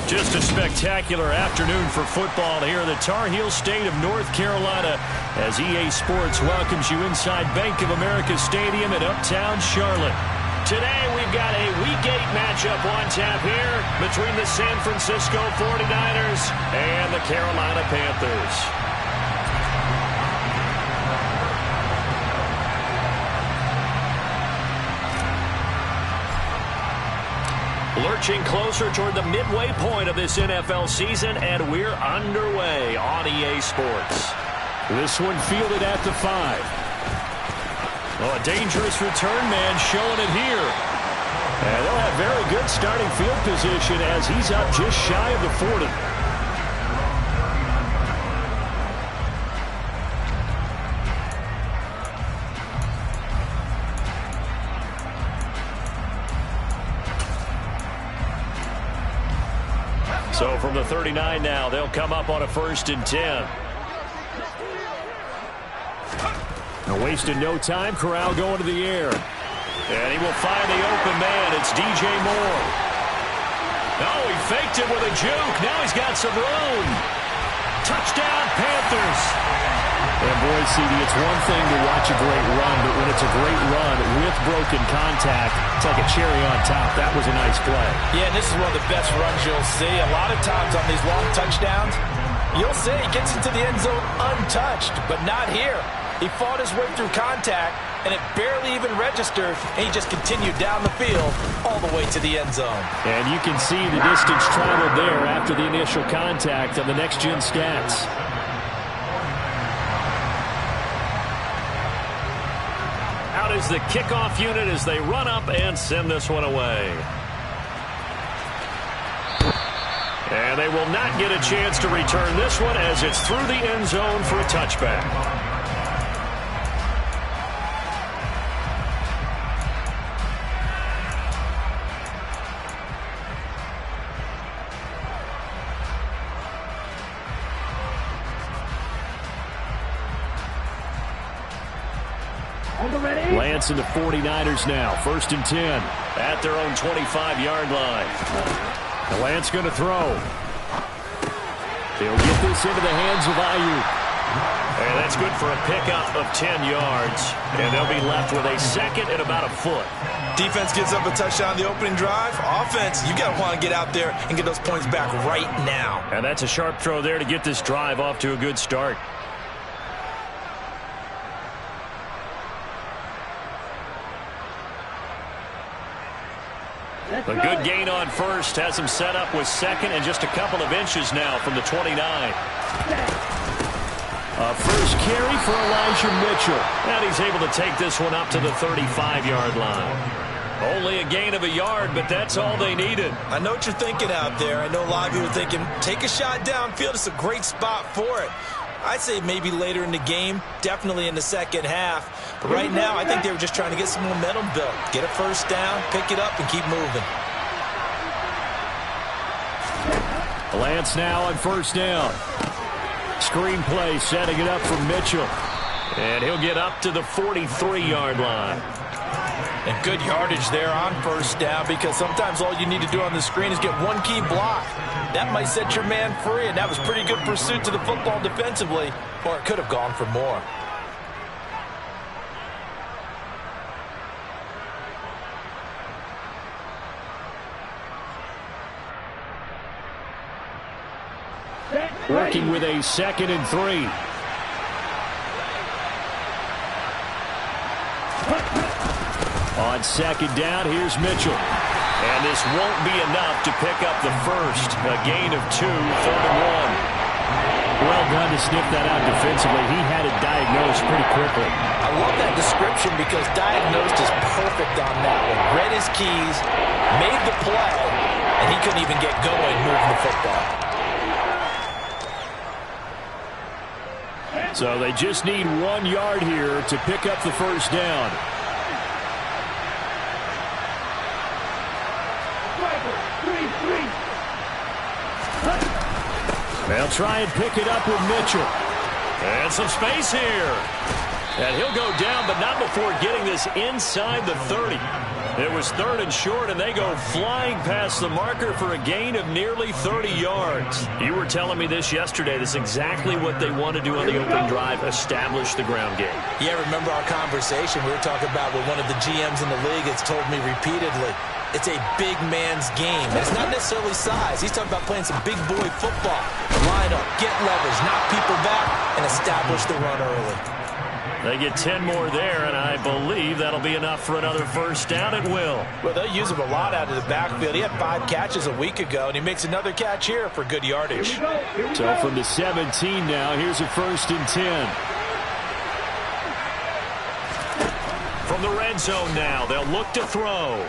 Just a spectacular afternoon for football here in the Tar Heel state of North Carolina as EA Sports welcomes you inside Bank of America Stadium in Uptown Charlotte. Today we've got a Week 8 matchup on tap here between the San Francisco 49ers and the Carolina Panthers. Lurching closer toward the midway point of this NFL season, and we're underway on EA Sports. This one fielded at the 5. Oh, a dangerous return man showing it here. And they'll have very good starting field position as he's up just shy of the 40. So from the 39 now, they'll come up on a 1st and 10. Now wasting no time, Corral going to the air. And he will find the open man. It's DJ Moore. Oh, he faked it with a juke. Now he's got some room. Touchdown, Panthers. And boy, CD, it's one thing to watch a great run, but when it's a great run with broken contact, it's like a cherry on top. That was a nice play. Yeah, and this is one of the best runs you'll see. A lot of times on these long touchdowns, you'll see he gets into the end zone untouched, but not here. He fought his way through contact, and it barely even registered, and he just continued down the field all the way to the end zone. And you can see the distance traveled there after the initial contact on the next-gen stats. Out is the kickoff unit as they run up and send this one away. And they will not get a chance to return this one as it's through the end zone for a touchback. Lance and the 49ers now. 1st and 10 at their own 25-yard line. The Lance going to throw. He'll get this into the hands of Ayuk. And that's good for a pickup of 10 yards. And they'll be left with a 2nd and about a foot. Defense gives up a touchdown the opening drive. Offense, you got to want to get out there and get those points back right now. And that's a sharp throw there to get this drive off to a good start. A good gain on 1st has him set up with 2nd and just a couple of inches now from the 29. A first carry for Elijah Mitchell. And he's able to take this one up to the 35-yard line. Only a gain of a yard, but that's all they needed. I know what you're thinking out there. I know a lot of you are thinking, take a shot downfield. It's a great spot for it. I'd say maybe later in the game, definitely in the second half. But right now, I think they were just trying to get some momentum built. Get a first down, pick it up, and keep moving. Lance now on 1st down. Screen play setting it up for Mitchell. And he'll get up to the 43-yard line. And good yardage there on 1st down because sometimes all you need to do on the screen is get one key block. That might set your man free, and that was pretty good pursuit to the football defensively, or it could have gone for more. Working with a 2nd and 3. On 2nd down, here's Mitchell. And this won't be enough to pick up the first. A gain of 2, 3rd and 1. Well done to sniff that out defensively. He had it diagnosed pretty quickly. I love that description because diagnosed is perfect on that one. Read his keys, made the play, and he couldn't even get going moving the football. So they just need 1 yard here to pick up the first down. They'll try and pick it up with Mitchell. And some space here. And he'll go down, but not before getting this inside the 30. It was 3rd and short, and they go flying past the marker for a gain of nearly 30 yards. You were telling me this yesterday. This is exactly what they want to do on the opening drive, establish the ground game. Yeah, remember our conversation we were talking about with one of the GMs in the league has told me repeatedly. It's a big man's game. And it's not necessarily size. He's talking about playing some big boy football. Line up, get leverage, knock people back, and establish the run early. They get 10 more there, and I believe that'll be enough for another first down. It will. Well, they'll use him a lot out of the backfield. He had 5 catches a week ago, and he makes another catch here for good yardage. So from the 17 now, here's a 1st and 10. From the red zone now, they'll look to throw.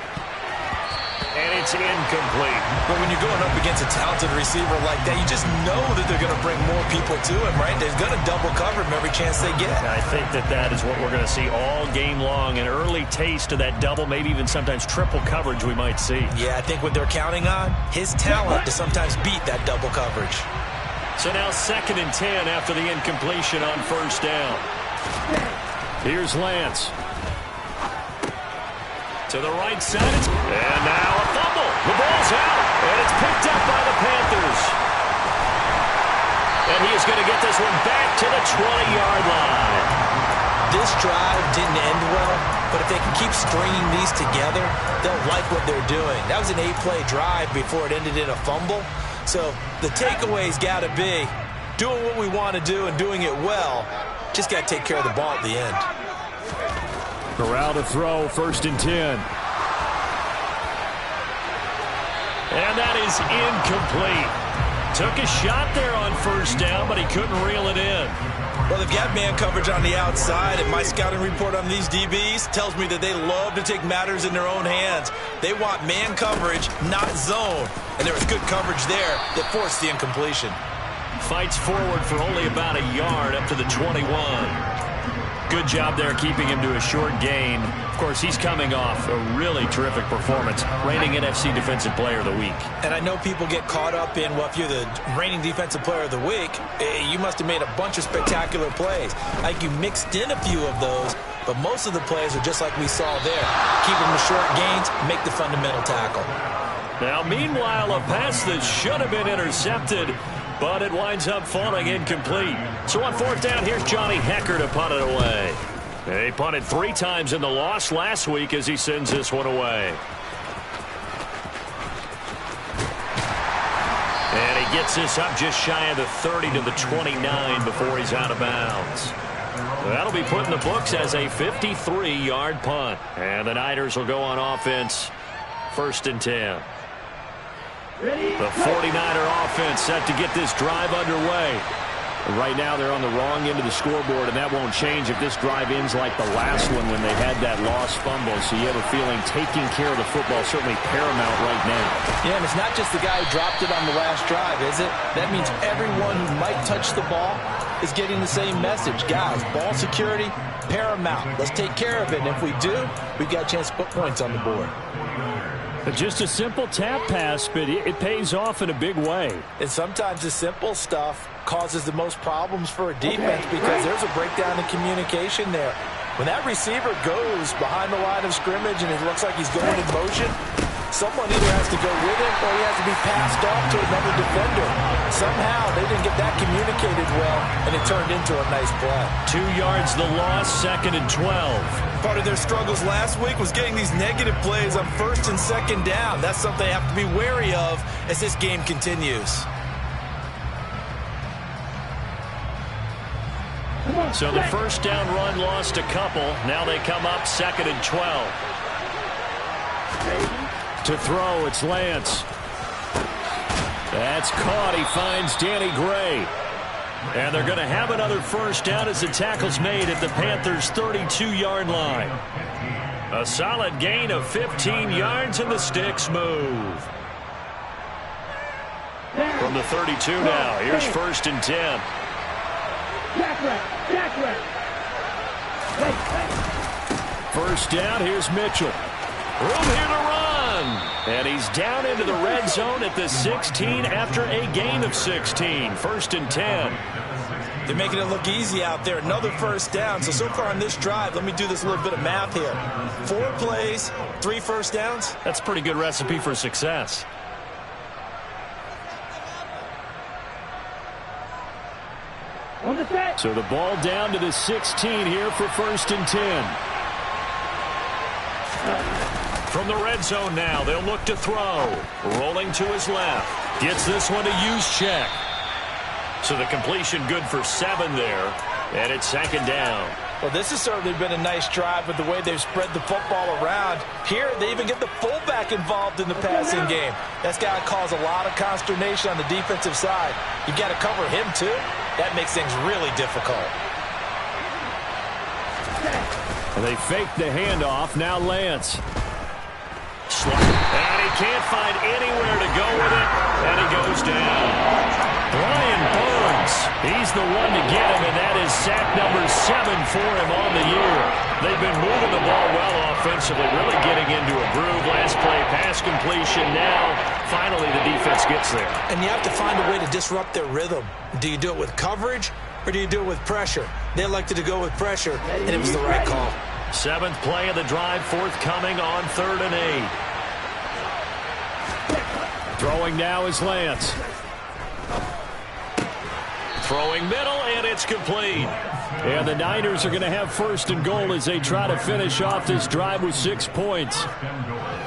And it's incomplete. But when you're going up against a talented receiver like that, you just know that they're going to bring more people to him, right? They're going to double cover him every chance they get. I think that is what we're going to see all game long. An early taste of that double, maybe even sometimes triple coverage we might see. Yeah, I think what they're counting on, his talent to sometimes beat that double coverage. So now 2nd and 10 after the incompletion on 1st down. Here's Lance. To the right side. And now a fumble. The ball's out. And it's picked up by the Panthers. And he is going to get this one back to the 20-yard line. This drive didn't end well, but if they can keep stringing these together, they'll like what they're doing. That was an 8-play drive before it ended in a fumble. So the takeaway's got to be doing what we want to do and doing it well. Just got to take care of the ball at the end. Corral to throw, 1st and 10. And that is incomplete. Took a shot there on 1st down, but he couldn't reel it in. Well, they've got man coverage on the outside, and my scouting report on these DBs tells me that they love to take matters in their own hands. They want man coverage, not zone. And there was good coverage there that forced the incompletion. Fights forward for only about a yard up to the 21. Good job there keeping him to a short gain. Of course, he's coming off a really terrific performance, reigning NFC Defensive Player of the Week. And I know people get caught up in, well, if you're the reigning Defensive Player of the Week, you must have made a bunch of spectacular plays. I think you mixed in a few of those, but most of the plays are just like we saw there. Keep them to short gains, make the fundamental tackle. Now, meanwhile, a pass that should have been intercepted, but it winds up falling incomplete. So on 4th down, here's Johnny Hecker to punt it away. He punted 3 times in the loss last week as he sends this one away. And he gets this up just shy of the 30 to the 29 before he's out of bounds. That'll be put in the books as a 53-yard punt. And the Niners will go on offense, 1st and 10. The 49er offense set to get this drive underway. Right now they're on the wrong end of the scoreboard, and that won't change if this drive ends like the last one when they had that lost fumble. So you have a feeling taking care of the football is certainly paramount right now. Yeah, and it's not just the guy who dropped it on the last drive, is it? That means everyone who might touch the ball is getting the same message. Guys, ball security, paramount. Let's take care of it, and if we do, we've got a chance to put points on the board. Just a simple tap pass, but it pays off in a big way. And sometimes the simple stuff causes the most problems for a defense because there's a breakdown in communication there. When that receiver goes behind the line of scrimmage and it looks like he's going in motion, someone either has to go with him or he has to be passed off to another defender. Somehow they didn't get that communicated well, and it turned into a nice play. 2 yards the loss, 2nd and 12. Part of their struggles last week was getting these negative plays on 1st and 2nd down. That's something they have to be wary of as this game continues. So the 1st down run lost a couple. Now they come up 2nd and 12. To throw, it's Lance. That's caught. He finds Danny Gray. And they're going to have another 1st down as the tackle's made at the Panthers' 32-yard line. A solid gain of 15 yards, and the sticks move. From the 32 now, here's 1st and 10. First down, here's Mitchell. Room here to run. And he's down into the red zone at the 16 after a gain of 16. 1st and 10. They're making it look easy out there. Another first down. So far on this drive, let me do this little bit of math here. 4 plays, 3 first downs. That's a pretty good recipe for success. So the ball down to the 16 here for 1st and 10. From the red zone now, they'll look to throw. Rolling to his left. Gets this one to Juszczyk. So the completion good for 7 there. And it's 2nd down. Well, this has certainly been a nice drive with the way they've spread the football around. Here, they even get the fullback involved in the passing game. That's got to cause a lot of consternation on the defensive side. You've got to cover him, too. That makes things really difficult. And they fake the handoff. Now Lance. And he can't find anywhere to go with it. And he goes down. Brian Burns. He's the one to get him, and that is sack number 7 for him on the year. They've been moving the ball well offensively, really getting into a groove. Last play, pass completion. Now, finally, the defense gets there. And you have to find a way to disrupt their rhythm. Do you do it with coverage, or do you do it with pressure? They elected to go with pressure, and it was the right call. 7th play of the drive, forthcoming on 3rd and 8. Throwing now is Lance. Throwing middle, and it's complete. And the Niners are going to have 1st and goal as they try to finish off this drive with 6 points.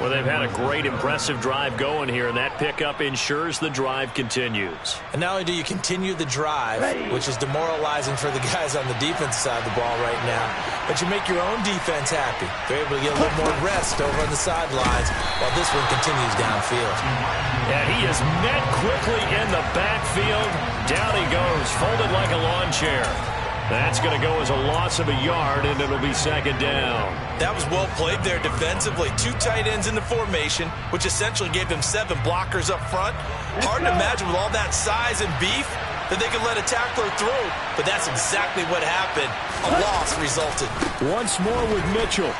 Well, they've had a great, impressive drive going here, and that pickup ensures the drive continues. And not only do you continue the drive, which is demoralizing for the guys on the defensive side of the ball right now, but you make your own defense happy. They're able to get a little more rest over on the sidelines while this one continues downfield. And he is met quickly in the backfield. Down he goes, folded like a lawn chair. That's going to go as a loss of a yard, and it'll be 2nd down. That was well played there defensively. 2 tight ends in the formation, which essentially gave them 7 blockers up front. Hard to imagine with all that size and beef that they could let a tackler through, but that's exactly what happened. A loss resulted. Once more with Mitchell.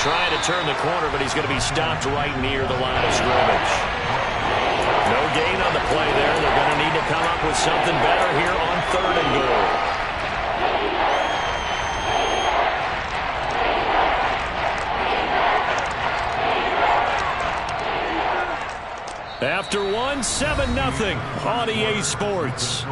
Trying to turn the corner, but he's going to be stopped right near the line of scrimmage. No gain on the play there. They're going to need to come up with something better here on 3rd and goal. After 1, 7-0 on EA Sports.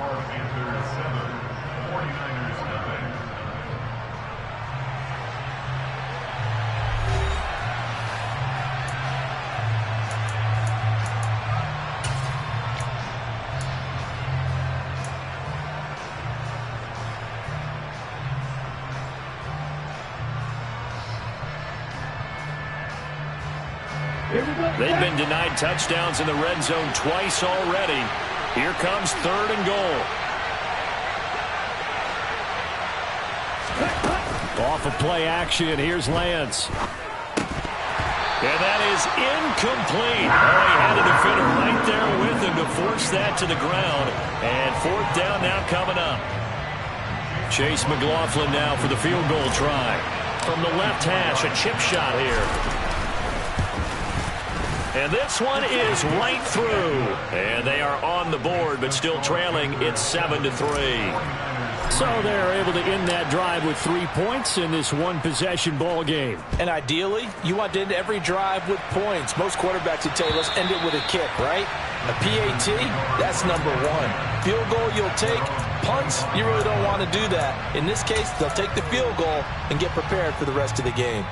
They've been denied touchdowns in the red zone twice already. Here comes 3rd and goal. Off of play action, here's Lance. And that is incomplete. Oh, he had a defender right there with him to force that to the ground. And 4th down now coming up. Chase McLaughlin now for the field goal try. From the left hash, a chip shot here. And this one is right through. And they are on the board, but still trailing. It's 7-3. So they're able to end that drive with 3 points in this one-possession ball game. And ideally, you want to end every drive with points. Most quarterbacks would tell you, let's end it with a kick, right? A PAT, that's number 1. Field goal you'll take. Punts, you really don't want to do that. In this case, they'll take the field goal and get prepared for the rest of the game.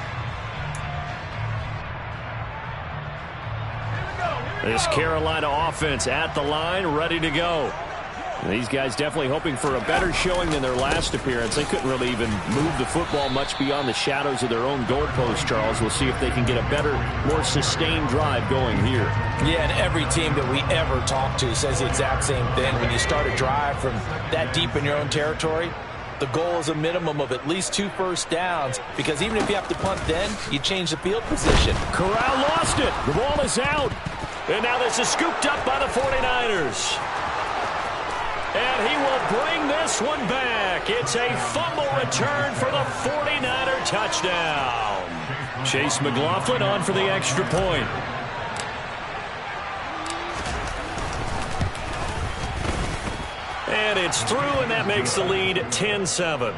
This Carolina offense at the line, ready to go. These guys definitely hoping for a better showing than their last appearance. They couldn't really even move the football much beyond the shadows of their own goalpost, Charles. We'll see if they can get a better, more sustained drive going here. Yeah, and every team that we ever talk to says the exact same thing. When you start a drive from that deep in your own territory, the goal is a minimum of at least 2 first downs, because even if you have to punt then, you change the field position. Corral lost it. The ball is out. And now this is scooped up by the 49ers. And he will bring this one back. It's a fumble return for the 49er touchdown. Chase McLaughlin on for the extra point. And it's through, and that makes the lead 10-7.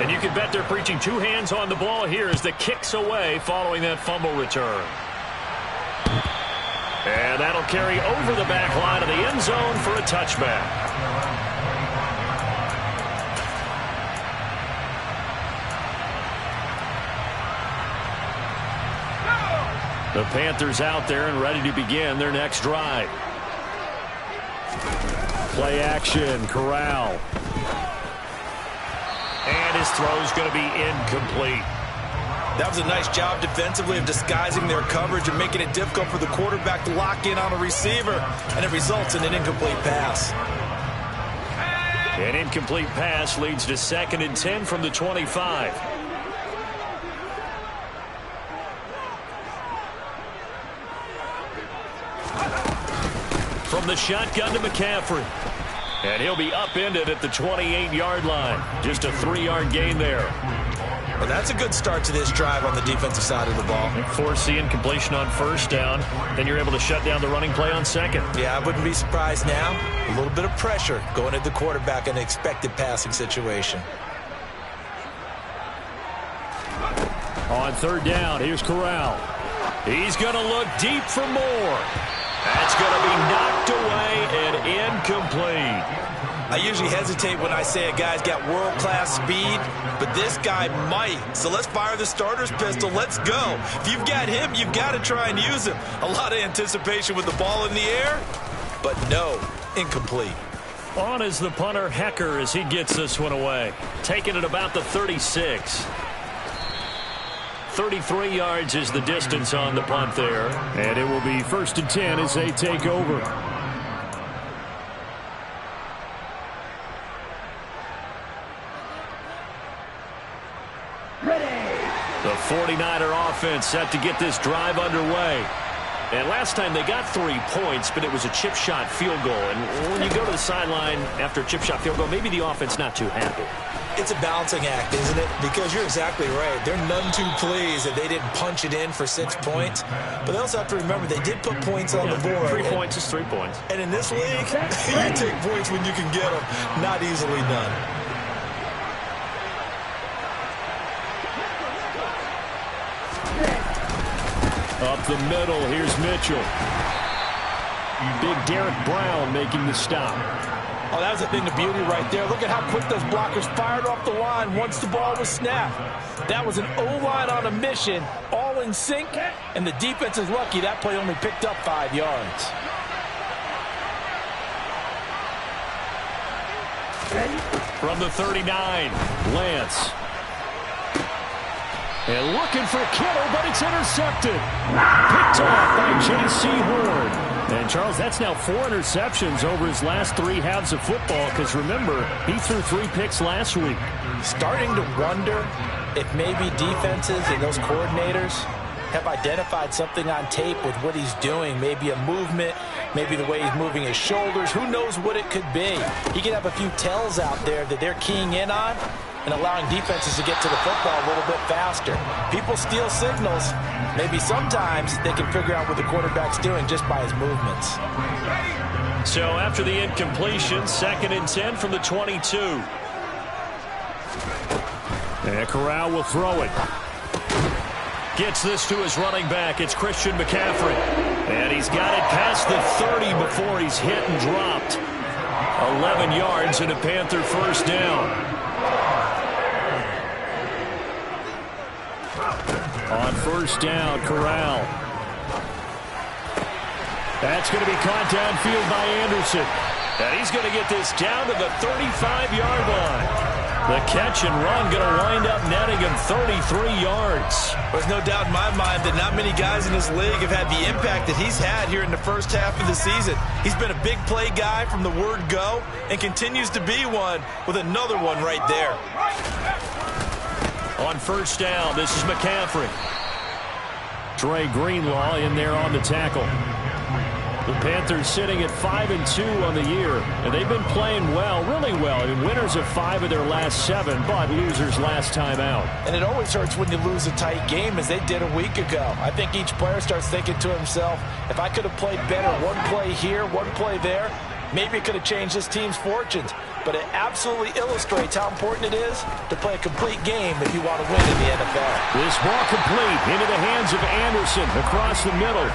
And you can bet they're preaching two hands on the ball here as the kick's away following that fumble return. And that'll carry over the back line of the end zone for a touchback. The Panthers out there and ready to begin their next drive. Play action, Corral. And his throw's going to be incomplete. That was a nice job defensively of disguising their coverage and making it difficult for the quarterback to lock in on a receiver, and it results in an incomplete pass. An incomplete pass leads to 2nd and 10 from the 25. From the shotgun to McCaffrey. And he'll be upended at the 28-yard line. Just a 3-yard gain there. Well, that's a good start to this drive on the defensive side of the ball. Force the incompletion on 1st down. Then you're able to shut down the running play on 2nd. Yeah, I wouldn't be surprised now. A little bit of pressure going at the quarterback in an expected passing situation. On 3rd down, here's Corral. He's going to look deep for more. That's going to be knocked away and incomplete. I usually hesitate when I say a guy's got world-class speed, but this guy might. So let's fire the starter's pistol. Let's go. If you've got him, you've got to try and use him. A lot of anticipation with the ball in the air, but no, incomplete. On is the punter, Hecker, as he gets this one away. Taking it about the 36. 33 yards is the distance on the punt there. And it will be 1st and 10 as they take over. The 49er offense set to get this drive underway. And last time they got 3 points, but it was a chip shot field goal. And when you go to the sideline after a chip shot field goal, maybe the offense not too happy. It's a balancing act, isn't it? Because you're exactly right. They're none too pleased that they didn't punch it in for 6 points. But they also have to remember they did put points on the board. 3 points is 3 points. And in this league, you take points when you can get them. Not easily done. Up the middle, here's Mitchell. Big Derek Brown making the stop. Oh, that was a thing of beauty right there. Look at how quick those blockers fired off the line once the ball was snapped. That was an O-line on a mission, all in sync, and the defense is lucky that play only picked up 5 yards. From the 39, Lance. And looking for Kittle, but it's intercepted. Picked off by J.C. Horn. And, Charles, that's now 4 interceptions over his last 3 halves of football because, remember, he threw 3 picks last week. Starting to wonder if maybe defenses and those coordinators have identified something on tape with what he's doing. Maybe a movement, maybe the way he's moving his shoulders. Who knows what it could be? He could have a few tells out there that they're keying in on and allowing defenses to get to the football a little bit faster. People steal signals. Maybe sometimes they can figure out what the quarterback's doing just by his movements. So after the incompletion, 2nd and 10 from the 22. And Corral will throw it. Gets this to his running back. It's Christian McCaffrey. And he's got it past the 30 before he's hit and dropped. 11 yards and a Panther 1st down. On 1st down, Corral. That's going to be caught downfield by Anderson. And he's going to get this down to the 35-yard line. The catch and run going to wind up netting him 33 yards. There's no doubt in my mind that not many guys in this league have had the impact that he's had here in the first half of the season. He's been a big play guy from the word go and continues to be one with another one right there. On 1st down, this is McCaffrey. Trey Greenlaw in there on the tackle. The Panthers sitting at 5-2 on the year, and they've been playing well, really well. I mean, winners of 5 of their last 7, but losers last time out. And it always hurts when you lose a tight game, as they did a week ago. I think each player starts thinking to himself, if I could have played better one play here, one play there, maybe it could have changed this team's fortunes. But it absolutely illustrates how important it is to play a complete game if you want to win in the NFL. This ball complete into the hands of Anderson across the middle.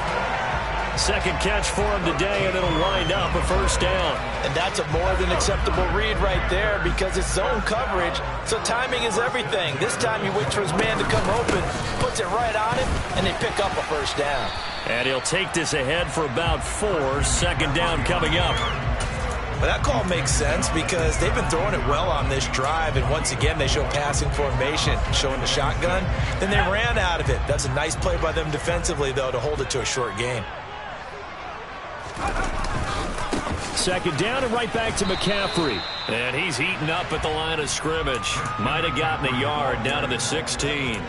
Second catch for him today, and it'll wind up a first down. And that's a more than acceptable read right there because it's zone coverage, so timing is everything. This time he waits for his man to come open, puts it right on him, and they pick up a first down. And he'll take this ahead for about 4. Second down coming up. But that call makes sense because they've been throwing it well on this drive, and once again they show passing formation, showing the shotgun. Then they ran out of it. That's a nice play by them defensively, though, to hold it to a short gain. Second down and right back to McCaffrey. And he's eaten up at the line of scrimmage. Might have gotten a yard down to the 16.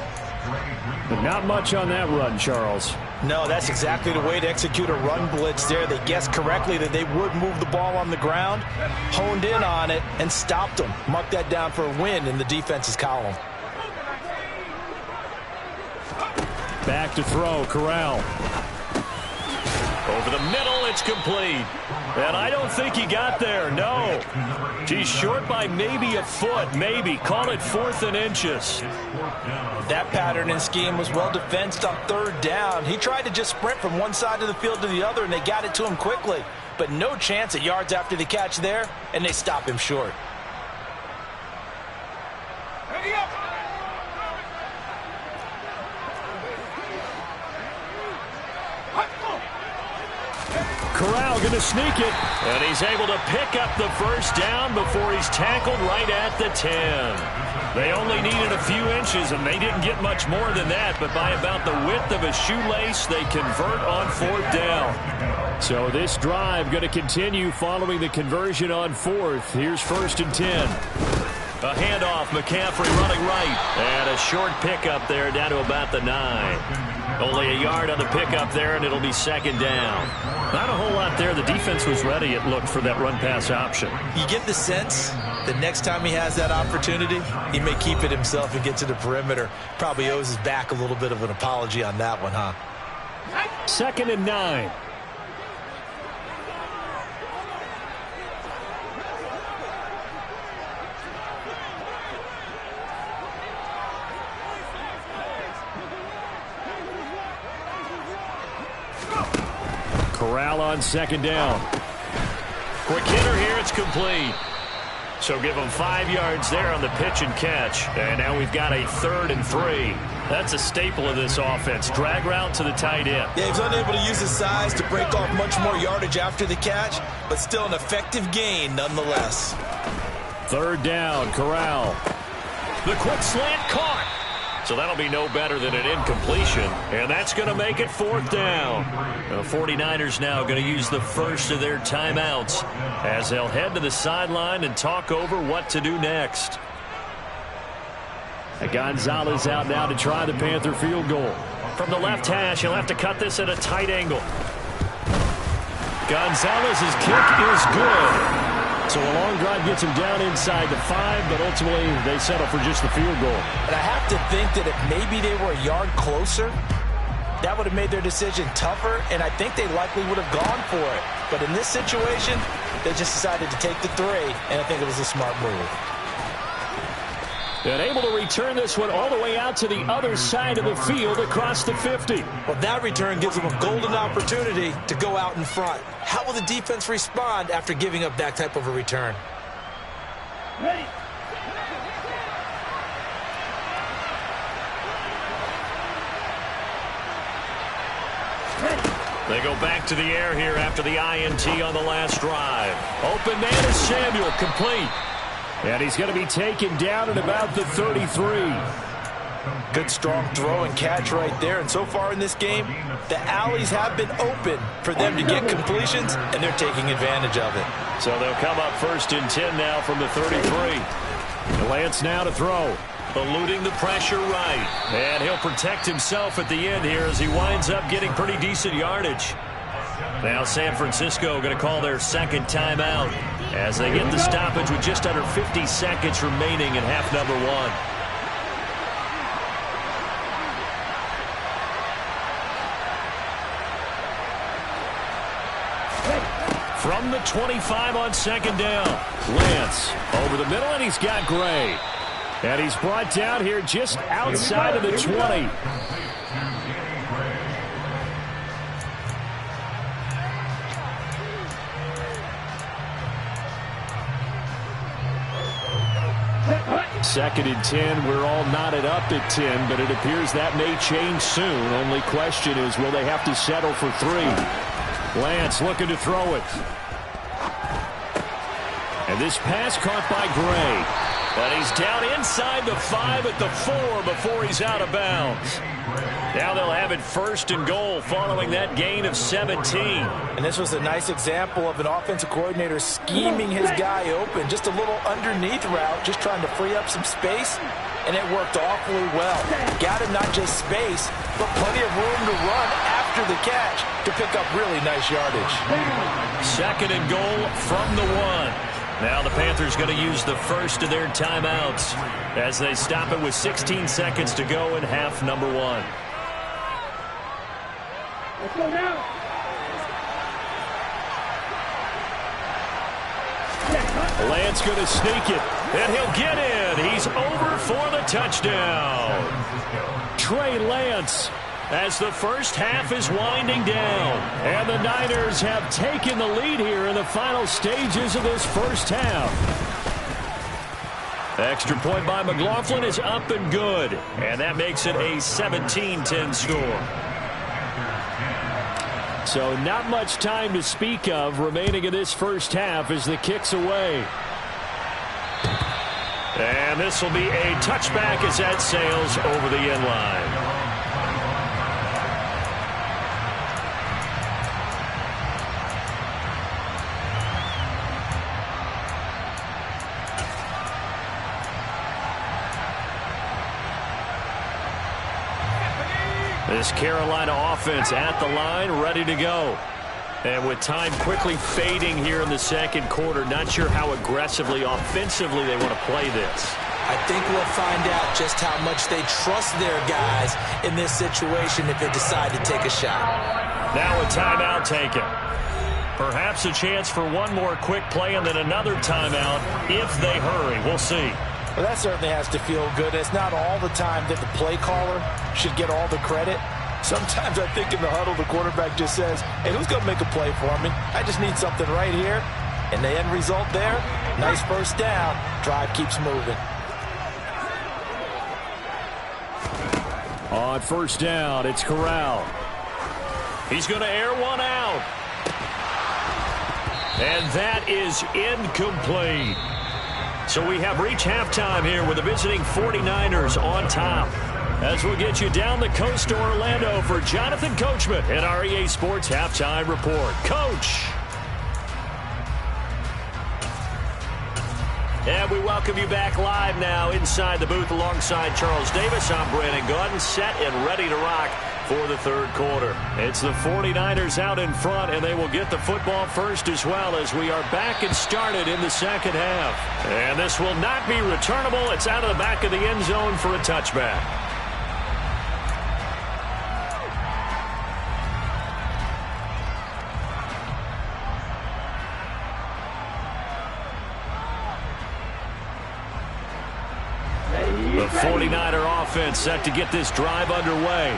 But not much on that run, Charles. No, that's exactly the way to execute a run blitz there. They guessed correctly that they would move the ball on the ground, honed in on it, and stopped them. Mark that down for a win in the defense's column. Back to throw, Corral. Over the middle, it's complete. And I don't think he got there, no. He's short by maybe a foot, maybe. Call it 4th and inches. That pattern and scheme was well defensed on 3rd down. He tried to just sprint from one side of the field to the other, and they got it to him quickly. But no chance at yards after the catch there, and they stop him short. Corral going to sneak it, and he's able to pick up the first down before he's tackled right at the 10. They only needed a few inches, and they didn't get much more than that, but by about the width of a shoelace, they convert on 4th down. So this drive going to continue following the conversion on 4th. Here's 1st and 10. A handoff, McCaffrey running right, and a short pickup there down to about the 9. Only a yard on the pickup there, and it'll be 2nd down. Not a whole lot there. The defense was ready, it looked, for that run-pass option. You get the sense that next time he has that opportunity, he may keep it himself and get to the perimeter. Probably owes his back a little bit of an apology on that one, huh? 2nd and 9. Corral on 2nd down. Quick hitter here, it's complete. So give him 5 yards there on the pitch and catch. And now we've got a 3rd and 3. That's a staple of this offense. Drag route to the tight end. Yeah, he's unable to use his size to break off much more yardage after the catch, but still an effective gain nonetheless. 3rd down, Corral. The quick slant caught. So that'll be no better than an incompletion. And that's going to make it 4th down. The 49ers now going to use the first of their timeouts as they'll head to the sideline and talk over what to do next. Gonzalez out now to try the Panther field goal. From the left hash, he'll have to cut this at a tight angle. Gonzalez's kick is good. So a long drive gets him down inside the 5, but ultimately they settle for just the field goal. And I have to think that if maybe they were a yard closer, that would have made their decision tougher, and I think they likely would have gone for it. But in this situation, they just decided to take the 3, and I think it was a smart move. And able to return this one all the way out to the other side of the field across the 50. Well, that return gives them a golden opportunity to go out in front. How will the defense respond after giving up that type of a return? Ready. They go back to the air here after the INT on the last drive. Open man is Samuel, complete. And he's going to be taken down at about the 33. Good strong throw and catch right there. And so far in this game, the alleys have been open for them to get completions, and they're taking advantage of it. So they'll come up 1st and 10 now from the 33. Lance now to throw. Eluding the pressure right. And he'll protect himself at the end here as he winds up getting pretty decent yardage. Now San Francisco going to call their second timeout as they get the stoppage with just under 50 seconds remaining in half number one. From the 25 on second down, Lance over the middle, and he's got Gray. And he's brought down here just outside of the 20. Second and 10. We're all knotted up at 10, but it appears that may change soon. Only question is, will they have to settle for 3? Lance looking to throw it. And this pass caught by Gray. And he's down inside the 5 at the 4 before he's out of bounds. Now they'll have it first and goal following that gain of 17. And this was a nice example of an offensive coordinator scheming his guy open. Just a little underneath route, just trying to free up some space. And it worked awfully well. Got him not just space, but plenty of room to run after the catch to pick up really nice yardage. Second and goal from the 1. Now the Panthers going to use the first of their timeouts as they stop it with 16 seconds to go in half number 1. Let's go now. Lance going to sneak it, and he'll get in. He's over for the touchdown. Trey Lance, as the first half is winding down. And the Niners have taken the lead here in the final stages of this first half. Extra point by McLaughlin is up and good. And that makes it a 17-10 score. So not much time to speak of remaining in this first half as the kick's away. And this will be a touchback as that sails over the end line. This Carolina offense at the line, ready to go. And with time quickly fading here in the second quarter, not sure how aggressively, offensively they want to play this. I think we'll find out just how much they trust their guys in this situation if they decide to take a shot. Now a timeout taken. Perhaps a chance for one more quick play and then another timeout if they hurry. We'll see. Well, that certainly has to feel good. It's not all the time that the play caller should get all the credit. Sometimes I think in the huddle, the quarterback just says, hey, who's going to make a play for me? I just need something right here. And the end result there, nice first down. Drive keeps moving. On first down, it's Corral. He's going to air one out. And that is incomplete. So we have reached halftime here with the visiting 49ers on top. As we'll get you down the coast to Orlando for Jonathan Coachman and our EA Sports Halftime Report. Coach. And we welcome you back live now inside the booth alongside Charles Davis. I'm Brandon Gaudin, set and ready to rock for the third quarter. It's the 49ers out in front, and they will get the football first as well as we are back and started in the second half. And this will not be returnable. It's out of the back of the end zone for a touchback. The 49er offense set to get this drive underway.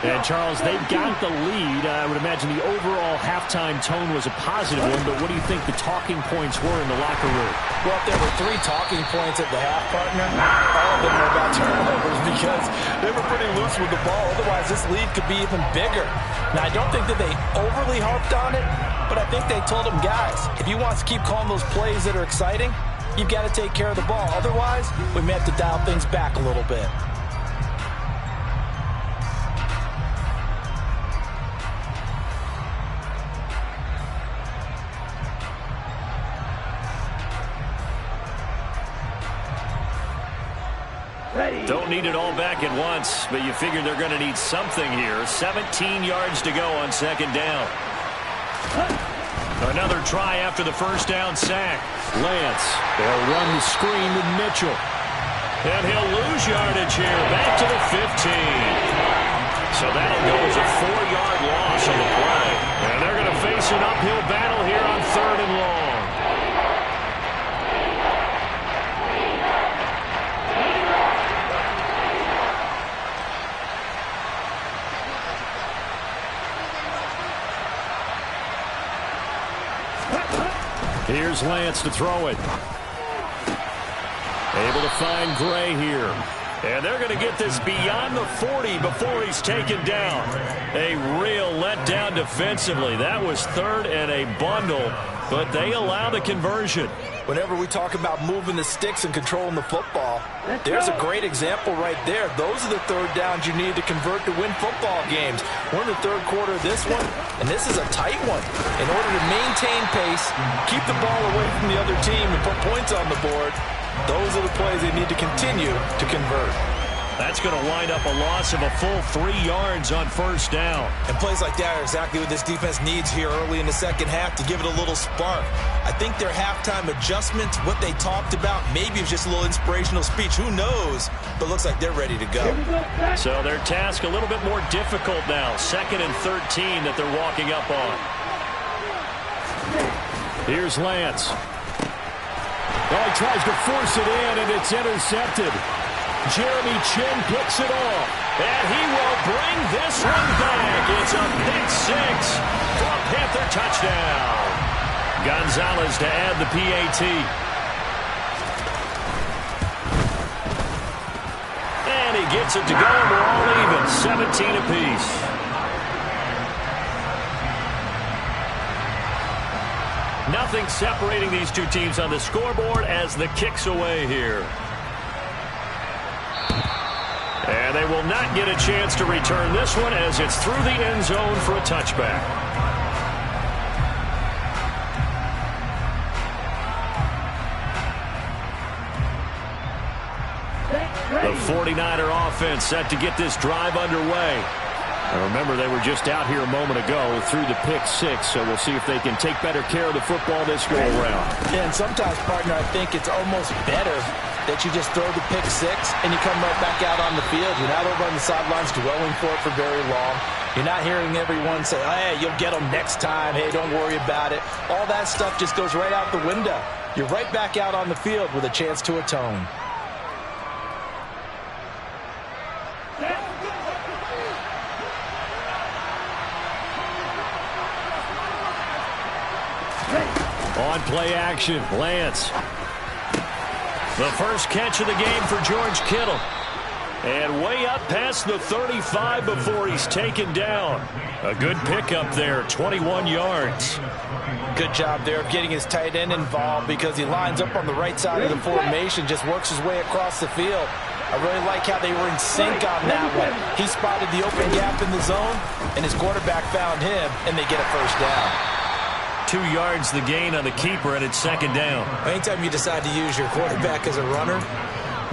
And, Charles, they've got the lead. I would imagine the overall halftime tone was a positive one, but what do you think the talking points were in the locker room? Well, if there were 3 talking points at the half, partner, all of them were about turnovers because they were pretty loose with the ball. Otherwise, this lead could be even bigger. Now, I don't think that they overly harped on it, but I think they told them, guys, if you want to keep calling those plays that are exciting, you've got to take care of the ball. Otherwise, we may have to dial things back a little bit. Don't need it all back at once, but you figure they're going to need something here. 17 yards to go on second down. Another try after the first down sack. Lance, they'll run the screen with Mitchell. And he'll lose yardage here, back to the 15. So that'll go as a 4-yard loss on the play. And they're going to face an uphill battle here on 3rd and long. Here's Lance to throw it. Able to find Gray here. And they're going to get this beyond the 40 before he's taken down. A real letdown defensively. That was 3rd and a bundle, but they allow the conversion. Whenever we talk about moving the sticks and controlling the football, there's a great example right there. Those are the 3rd downs you need to convert to win football games. We're in the 3rd quarter of this one, and this is a tight one. In order to maintain pace, keep the ball away from the other team, and put points on the board, those are the plays they need to continue to convert. That's going to wind up a loss of a full 3 yards on 1st down. And plays like that are exactly what this defense needs here early in the 2nd half to give it a little spark. I think their halftime adjustments, what they talked about, maybe it's just a little inspirational speech. Who knows? But looks like they're ready to go. So their task a little bit more difficult now. 2nd and 13 that they're walking up on. Here's Lance. Oh, he tries to force it in, and it's intercepted. Jeremy Chin picks it off, and he will bring this one back. It's a pick 6 for a Panther touchdown. Gonzalez to add the PAT. And he gets it to go, and we're all even, 17 apiece. Nothing separating these two teams on the scoreboard as the kick's away here. And they will not get a chance to return this one as it's through the end zone for a touchback. The 49er offense set to get this drive underway. And remember, they were just out here a moment ago through the pick 6, so we'll see if they can take better care of the football this go-around. Yeah, and sometimes, partner, I think it's almost better that you just throw the pick 6 and you come right back out on the field. You're not over on the sidelines dwelling for it for very long. You're not hearing everyone say, hey, you'll get them next time. Hey, don't worry about it. All that stuff just goes right out the window. You're right back out on the field with a chance to atone. On play action, Lance. The first catch of the game for George Kittle. And way up past the 35 before he's taken down. A good pickup there, 21 yards. Good job there of getting his tight end involved because he lines up on the right side of the formation, just works his way across the field. I really like how they were in sync on that one. He spotted the open gap in the zone, and his quarterback found him, and they get a first down. 2 yards the gain on the keeper, and it's 2nd down. Anytime you decide to use your quarterback as a runner,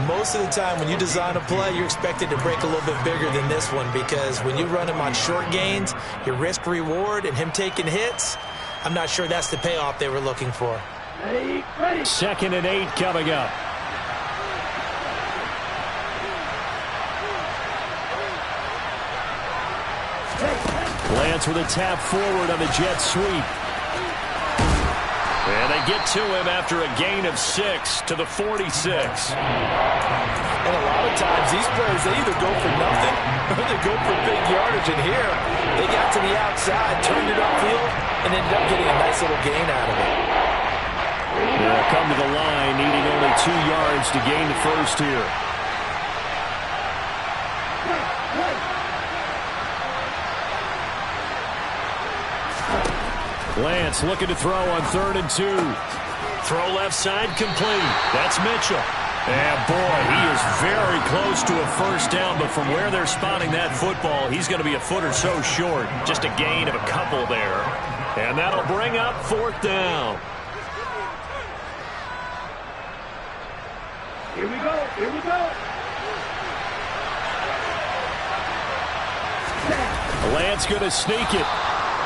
most of the time when you design a play, you're expected to break a little bit bigger than this one because when you run him on short gains, your risk-reward and him taking hits, I'm not sure that's the payoff they were looking for. 2nd and 8 coming up. Lance with a tap forward on the jet sweep. And they get to him after a gain of 6 to the 46. And a lot of times these plays, they either go for nothing or they go for big yardage. And here, they got to the outside, turned it upfield, and ended up getting a nice little gain out of it. Yeah, come to the line, needing only 2 yards to gain the first here. Lance looking to throw on 3rd and 2. Throw left side complete. That's Mitchell. And boy, he is very close to a first down, but from where they're spotting that football, he's going to be a foot or so short. Just a gain of a couple there. And that'll bring up 4th down. Here we go. Here we go. Lance going to sneak it.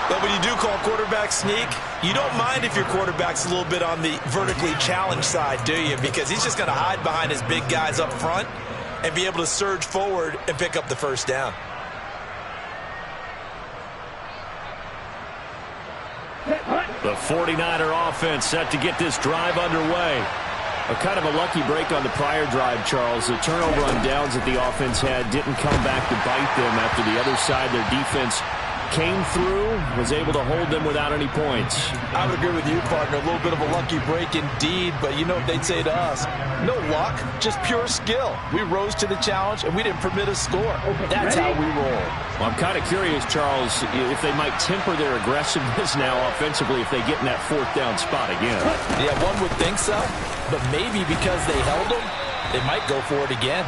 But when you do call quarterback sneak, you don't mind if your quarterback's a little bit on the vertically challenged side, do you? Because he's just going to hide behind his big guys up front and be able to surge forward and pick up the first down. The 49er offense set to get this drive underway. A kind of a lucky break on the prior drive, Charles. The turnover on downs that the offense had didn't come back to bite them after the other side. Their defense came through, was able to hold them without any points. I would agree with you, partner. A little bit of a lucky break indeed, but you know what they'd say to us? No luck, just pure skill. We rose to the challenge, and we didn't permit a score. That's how we roll. Well, I'm kind of curious, Charles, if they might temper their aggressiveness now offensively if they get in that fourth down spot again. Yeah, one would think so, but maybe because they held them, they might go for it again.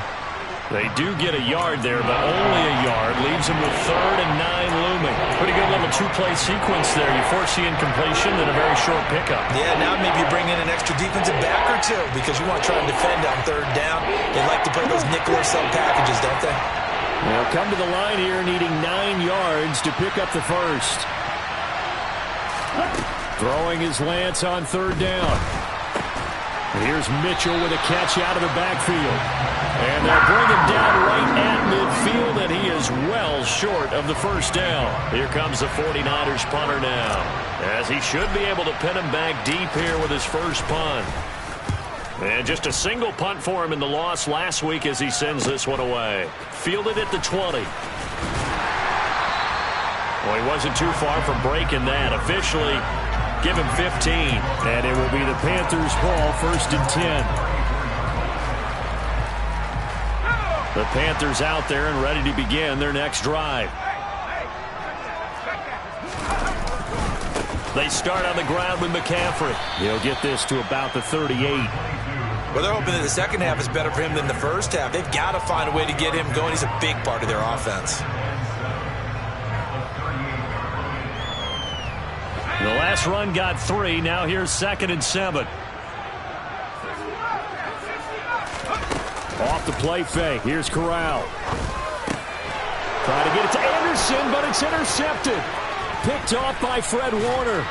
They do get a yard there, but only a yard. Leaves them with 3rd and 9 looming. Pretty good little two-play sequence there. You force the incompletion and a very short pickup. Yeah, now maybe you bring in an extra defensive back or two because you want to try and defend on 3rd down. They like to play those nickel or sub packages, don't they? They'll come to the line here needing 9 yards to pick up the first. Throwing his Lance on 3rd down. Here's Mitchell with a catch out of the backfield. And they'll bring him down right at midfield, and he is well short of the first down. Here comes the 49ers punter now, as he should be able to pin him back deep here with his first punt. And just a single punt for him in the loss last week as he sends this one away. Fielded at the 20. Well, he wasn't too far from breaking that. Officially, give him 15. And it will be the Panthers' ball, 1st and 10. The Panthers out there and ready to begin their next drive. They start on the ground with McCaffrey. He'll get this to about the 38. Well, they're hoping that the second half is better for him than the first half. They've got to find a way to get him going. He's a big part of their offense. The last run got 3. Now here's 2nd and 7. Off the play fake. Here's Corral. Trying to get it to Anderson, but it's intercepted. Picked off by Fred Warner.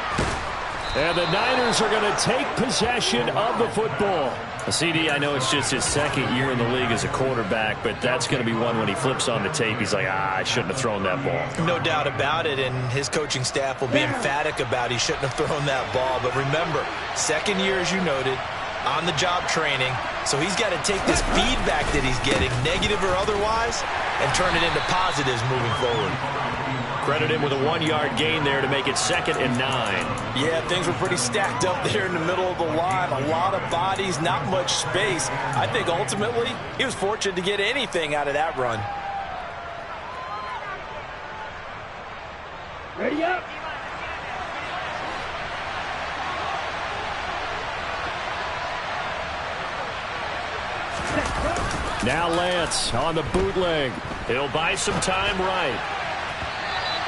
And the Niners are going to take possession of the football. CD, I know it's just his 2nd year in the league as a quarterback, but that's going to be one when he flips on the tape. He's like, I shouldn't have thrown that ball. No doubt about it, and his coaching staff will be emphatic about he shouldn't have thrown that ball. But remember, 2nd year, as you noted, on-the-job training. So he's got to take this feedback that he's getting, negative or otherwise, and turn it into positives moving forward. Credit him with a 1-yard gain there to make it 2nd and 9. Yeah, things were pretty stacked up there in the middle of the line. A lot of bodies, not much space. I think ultimately he was fortunate to get anything out of that run. Ready up. Now Lance on the bootleg. He'll buy some time right.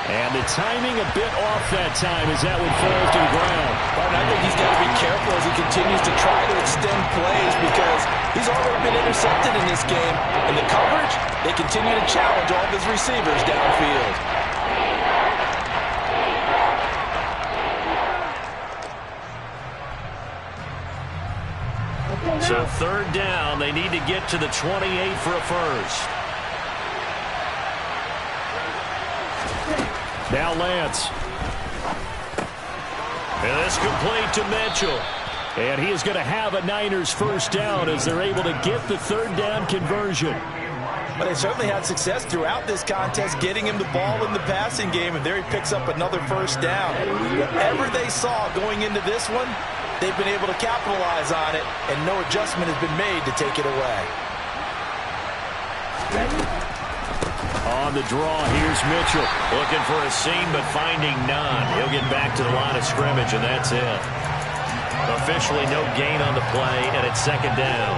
And the timing a bit off that time as that one falls to the ground. But I think he's got to be careful as he continues to try to extend plays because he's already been intercepted in this game. And the coverage, they continue to challenge all of his receivers downfield. So 3rd down, they need to get to the 28 for a first. Now Lance. And this complete to Mitchell. And he is going to have a Niners first down as they're able to get the 3rd down conversion. But they certainly had success throughout this contest, getting him the ball in the passing game, and there he picks up another first down. Whatever they saw going into this one, they've been able to capitalize on it, and no adjustment has been made to take it away. On the draw, here's Mitchell. Looking for a seam, but finding none. He'll get back to the line of scrimmage, and that's it. Officially no gain on the play, and it's 2nd down.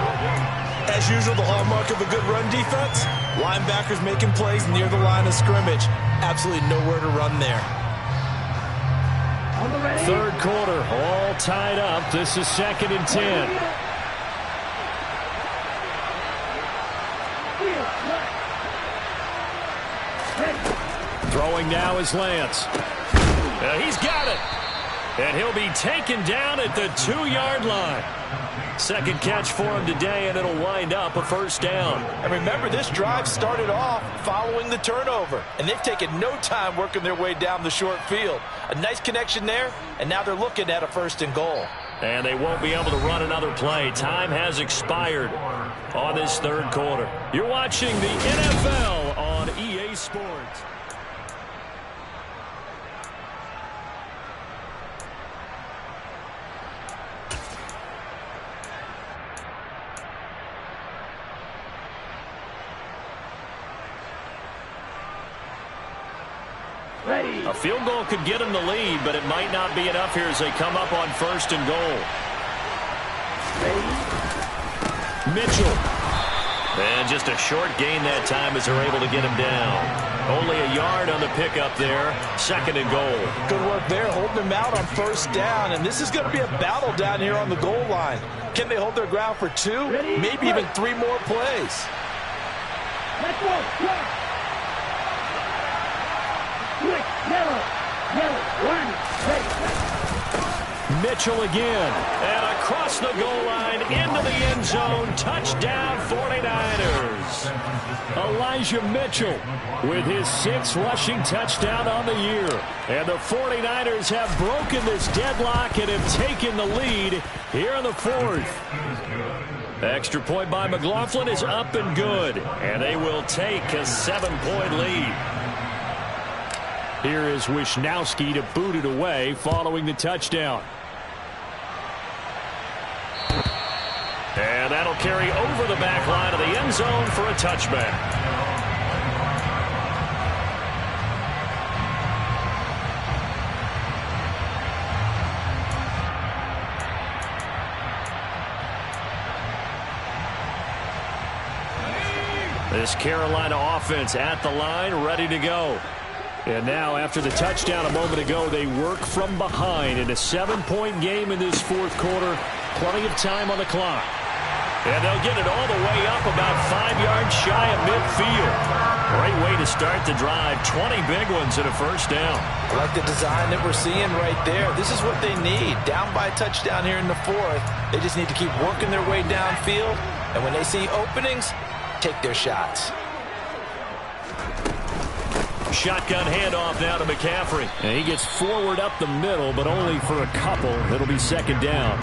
As usual, the hallmark of a good run defense, linebackers making plays near the line of scrimmage. Absolutely nowhere to run there. 3rd quarter, all tied up. This is 2nd and 10. Throwing now is Lance. He's got it. And he'll be taken down at the 2-yard line. Second catch for him today, and it'll wind up a first down. And remember, this drive started off following the turnover, and they've taken no time working their way down the short field. A nice connection there, and now they're looking at a 1st and goal. And they won't be able to run another play. Time has expired on this 3rd quarter. You're watching the NFL on EA Sports. Ready. A field goal could get them the lead, but it might not be enough here as they come up on 1st and goal. Ready. Mitchell. And just a short gain that time as they're able to get him down. Only a yard on the pickup there. 2nd and goal. Good work there, holding him out on 1st down. And this is going to be a battle down here on the goal line. Can they hold their ground for 2, maybe even 3 more plays? Let's go. Go. Quick. Yellow. 1. Ready. Mitchell again. And across the goal line into the end zone. Touchdown 49ers. Elijah Mitchell with his 6th rushing touchdown on the year. And the 49ers have broken this deadlock and have taken the lead here in the 4th. Extra point by McLaughlin is up and good. And they will take a 7-point lead. Here is Wisnowski to boot it away following the touchdown. And that'll carry over the back line of the end zone for a touchback. This Carolina offense at the line, ready to go. And now, after the touchdown a moment ago, they work from behind in a 7-point game in this 4th quarter. Plenty of time on the clock. And they'll get it all the way up about 5 yards shy of midfield. Great way to start the drive. 20 big ones and a 1st down. I like the design that we're seeing right there. This is what they need. Down by a touchdown here in the 4th. They just need to keep working their way downfield. And when they see openings, take their shots. Shotgun handoff now to McCaffrey. And he gets forward up the middle, but only for a couple. It'll be 2nd down.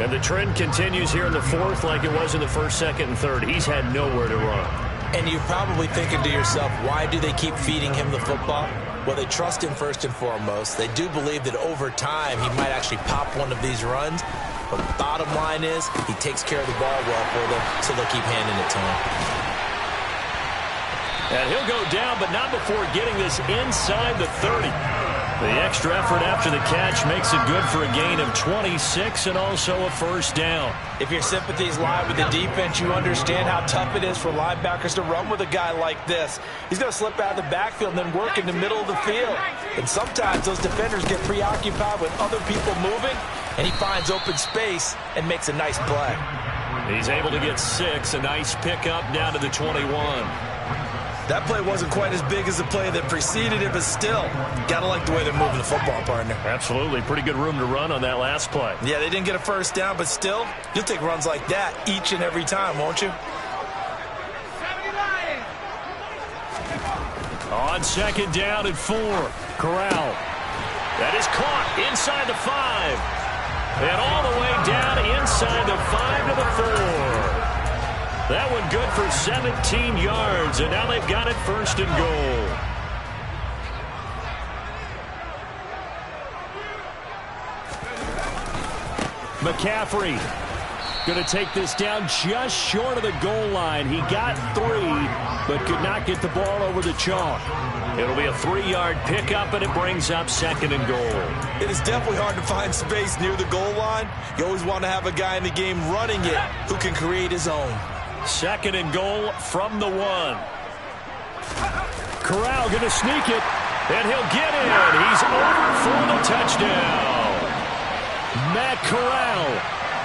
And the trend continues here in the 4th like it was in the 1st, 2nd, and 3rd. He's had nowhere to run. And you're probably thinking to yourself, why do they keep feeding him the football? Well, they trust him first and foremost. They do believe that over time he might actually pop one of these runs. But the bottom line is he takes care of the ball well for them, so they'll keep handing it to him. And he'll go down, but not before getting this inside the 30. The extra effort after the catch makes it good for a gain of 26 and also a 1st down. If your sympathies lie with the defense, you understand how tough it is for linebackers to run with a guy like this. He's going to slip out of the backfield and then work in the middle of the field. And sometimes those defenders get preoccupied with other people moving, and he finds open space and makes a nice play. He's able to get 6, a nice pickup down to the 21. That play wasn't quite as big as the play that preceded it, but still, gotta like the way they're moving the football, partner. Absolutely. Pretty good room to run on that last play. Yeah, they didn't get a 1st down, but still, you'll take runs like that each and every time, won't you? On 2nd down and 4. Corral. That is caught inside the 5. And all the way down inside the 5 to the 4. That one good for 17 yards, and now they've got it 1st and goal. McCaffrey going to take this down just short of the goal line. He got 3, but could not get the ball over the chalk. It'll be a 3-yard pickup, and it brings up 2nd and goal. It is definitely hard to find space near the goal line. You always want to have a guy in the game running it who can create his own. 2nd and goal from the 1. Corral going to sneak it, and he'll get in. He's over for the touchdown. Matt Corral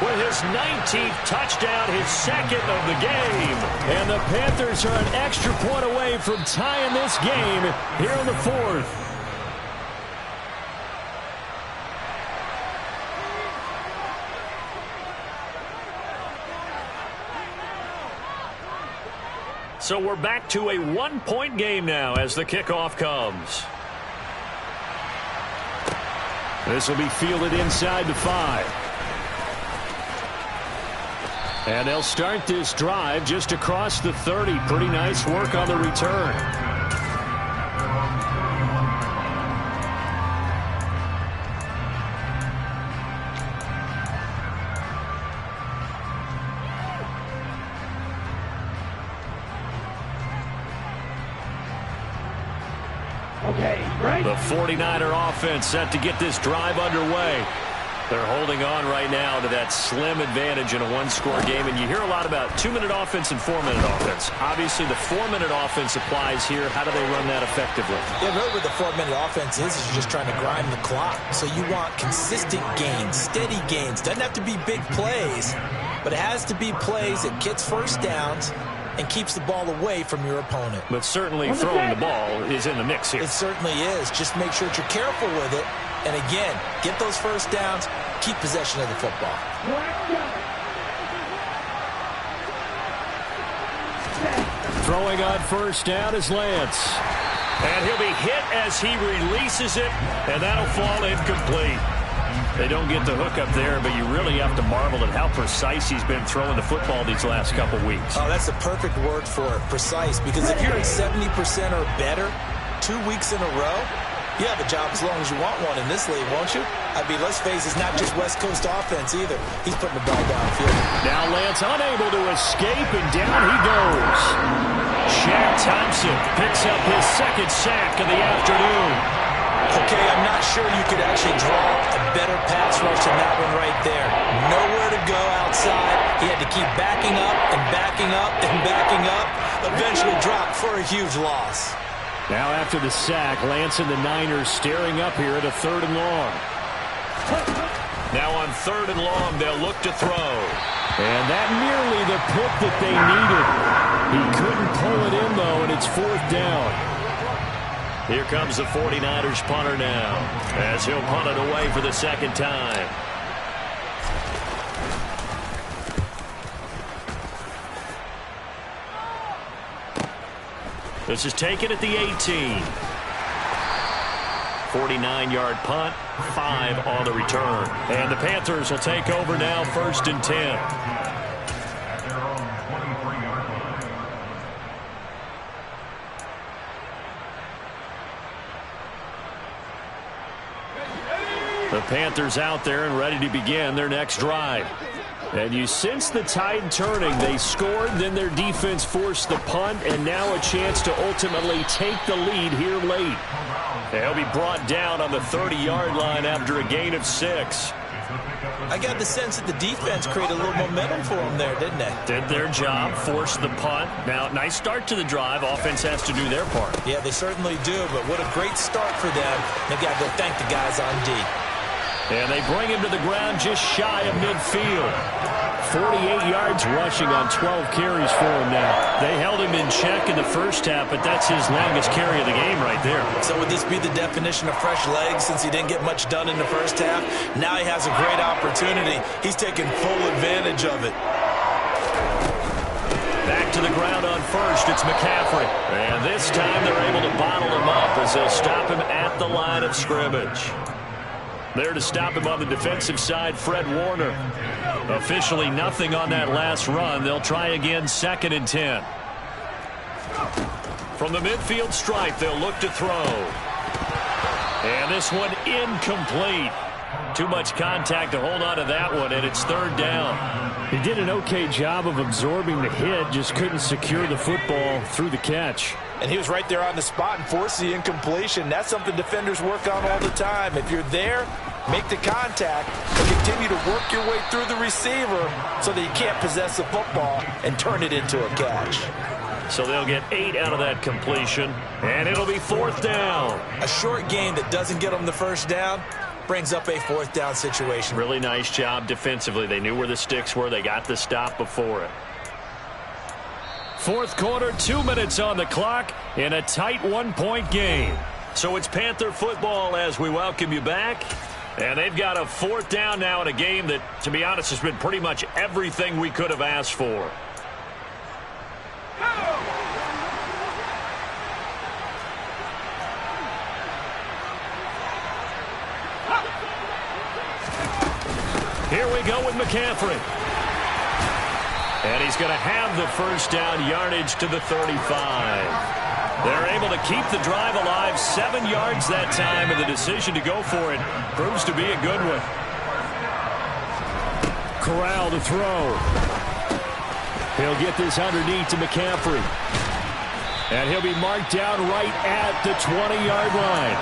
with his 19th touchdown, his 2nd of the game. And the Panthers are an extra point away from tying this game here in the 4th. So we're back to a one-point game now as the kickoff comes. This will be fielded inside the 5. And they'll start this drive just across the 30. Pretty nice work on the return. Okay, right. The 49er offense set to get this drive underway. They're holding on right now to that slim advantage in a one-score game. And you hear a lot about 2-minute offense and 4-minute offense. Obviously, the 4-minute offense applies here. How do they run that effectively? Yeah, really what the 4-minute offense is you're just trying to grind the clock. So you want consistent gains, steady gains. Doesn't have to be big plays, but it has to be plays that gets first downs and keeps the ball away from your opponent. But certainly throwing the ball is in the mix here. It certainly is. Just make sure that you're careful with it. And again, get those first downs, keep possession of the football. Throwing on first down is Lance. And he'll be hit as he releases it, and that'll fall incomplete. They don't get the hook up there, but you really have to marvel at how precise he's been throwing the football these last couple weeks. Oh, that's the perfect word for it, precise. Because if you're at 70% or better 2 weeks in a row, you have a job as long as you want one in this league, won't you? I mean, let's face it, it's not just West Coast offense either. He's putting the ball downfield. Now Lance unable to escape, and down he goes. Shaq Thompson picks up his second sack of the afternoon. Okay, I'm not sure you could actually draw a better pass rush than that one right there. Nowhere to go outside. He had to keep backing up and backing up and backing up. Eventually dropped for a huge loss. Now after the sack, Lance and the Niners staring up here at a 3rd and long. Now on 3rd and long, they'll look to throw. And that nearly the pick that they needed. He couldn't pull it in, though, and it's 4th down. Here comes the 49ers punter now, as he'll punt it away for the second time. This is taken at the 18. 49-yard punt, 5 on the return. And the Panthers will take over now, 1st and 10. The Panthers out there and ready to begin their next drive. And you sense the tide turning. They scored, then their defense forced the punt, and now a chance to ultimately take the lead here late. They'll be brought down on the 30-yard line after a gain of 6. I got the sense that the defense created a little momentum for them there, didn't they? Did their job, forced the punt. Now, nice start to the drive. Offense has to do their part. Yeah, they certainly do, but what a great start for them. They got to go thank the guys on D. And they bring him to the ground just shy of midfield. 48 yards rushing on 12 carries for him now. They held him in check in the first half, but that's his longest carry of the game right there. So would this be the definition of fresh legs since he didn't get much done in the first half? Now he has a great opportunity. He's taking full advantage of it. Back to the ground on first, it's McCaffrey. And this time they're able to bottle him up as they'll stop him at the line of scrimmage. There to stop him on the defensive side, Fred Warner. Officially nothing on that last run. They'll try again, 2nd and 10. From the midfield stripe, they'll look to throw. And this one incomplete. Too much contact to hold on to that one, and it's 3rd down. He did an okay job of absorbing the hit, just couldn't secure the football through the catch. And he was right there on the spot and forced the incompletion. That's something defenders work on all the time. If you're there, make the contact, and continue to work your way through the receiver so that you can't possess the football and turn it into a catch. So they'll get 8 out of that completion, and it'll be 4th down. A short game that doesn't get them the first down brings up a 4th down situation. Really nice job defensively. They knew where the sticks were. They got the stop before it. 4th quarter, 2 minutes on the clock in a tight 1-point game. So it's Panther football as we welcome you back. And they've got a 4th down now in a game that, to be honest, has been pretty much everything we could have asked for. Here we go with McCaffrey. And he's going to have the first down, yardage to the 35. They're able to keep the drive alive, 7 yards that time, and the decision to go for it proves to be a good one. Corral to throw. He'll get this underneath to McCaffrey. And he'll be marked down right at the 20-yard line.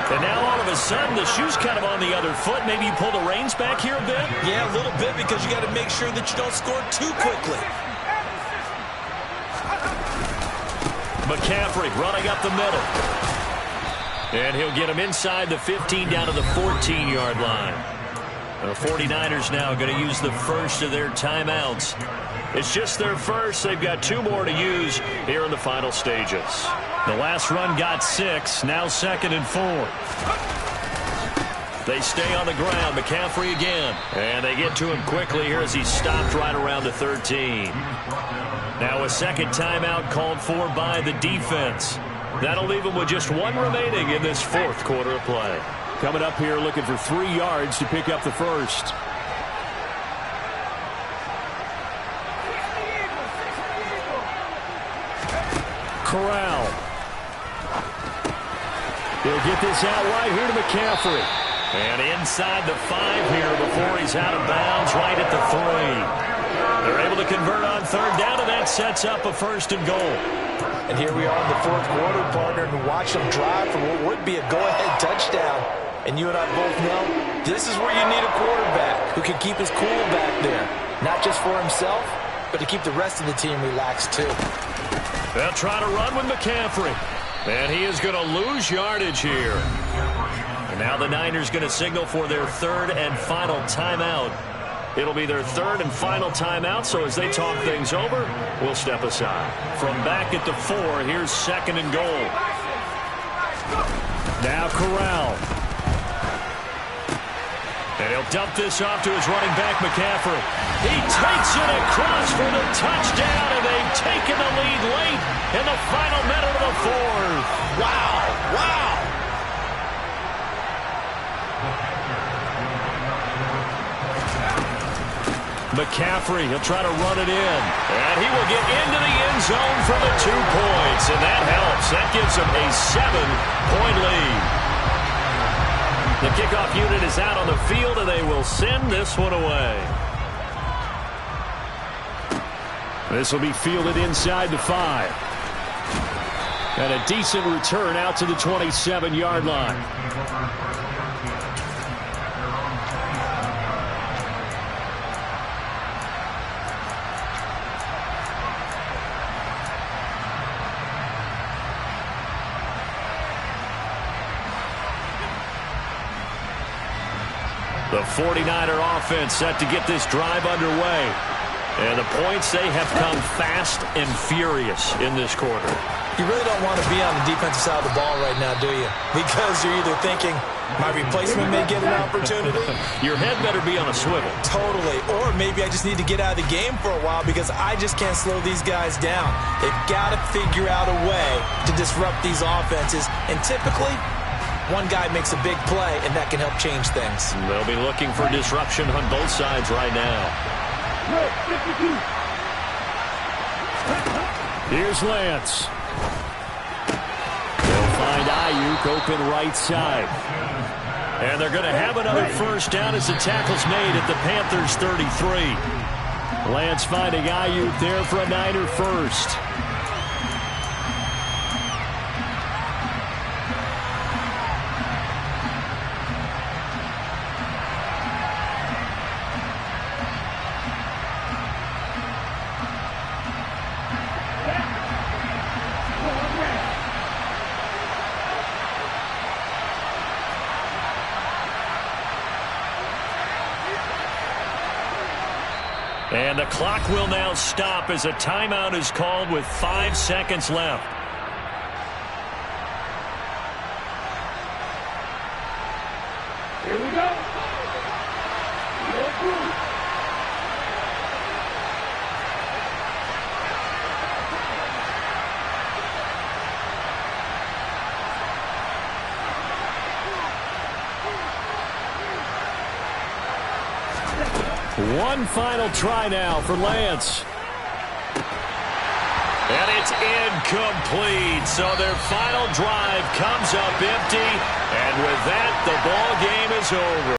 And now all of a sudden the shoe's kind of on the other foot. Maybe you pull the reins back here a bit? Yeah, a little bit, because you got to make sure that you don't score too quickly. McCaffrey running up the middle. And he'll get him inside the 15 down to the 14-yard line. The 49ers now going to use the first of their timeouts. It's just their first. They've got 2 more to use here in the final stages. The last run got 6. Now 2nd and 4. They stay on the ground. McCaffrey again. And they get to him quickly here as he's stopped right around the 13. Now a second timeout called for by the defense. That'll leave him with just 1 remaining in this 4th quarter of play. Coming up here looking for 3 yards to pick up the first. Corral. He'll get this out right here to McCaffrey. And inside the 5 here before he's out of bounds, right at the 3. They're able to convert on 3rd down, and that sets up a 1st and goal. And here we are in the 4th quarter, partner, and watch them drive for what would be a go-ahead touchdown. And you and I both know this is where you need a quarterback who can keep his cool back there. Not just for himself, but to keep the rest of the team relaxed too. They'll try to run with McCaffrey. And he is going to lose yardage here. And now the Niners going to signal for their 3rd and final timeout. It'll be their 3rd and final timeout, so as they talk things over, we'll step aside. From back at the 4, here's 2nd and goal. Now Corral. And he'll dump this off to his running back, McCaffrey. He takes it across for the touchdown, and they've taken the lead late in the final minute of the 4th. Wow, wow. McCaffrey, he'll try to run it in. And he will get into the end zone for the 2 points, and that helps. That gives him a 7-point lead. The kickoff unit is out on the field, and they will send this one away. This will be fielded inside the 5. And a decent return out to the 27-yard line. The 49er offense set to get this drive underway. And the points, they have come fast and furious in this quarter. You really don't want to be on the defensive side of the ball right now, do you? Because you're either thinking, my replacement may get an opportunity. Your head better be on a swivel. Totally. Or maybe I just need to get out of the game for a while because I just can't slow these guys down. They've got to figure out a way to disrupt these offenses. And typically, one guy makes a big play, and that can help change things. They'll be looking for disruption on both sides right now. Here's Lance. They'll find Ayuk open right side. And they're going to have another first down as the tackle's made at the Panthers 33. Lance finding Ayuk there for a Niner first. And the clock will now stop as a timeout is called with 5 seconds left. Here we go. One final try now for Lance. And it's incomplete. So their final drive comes up empty. And with that, the ball game is over.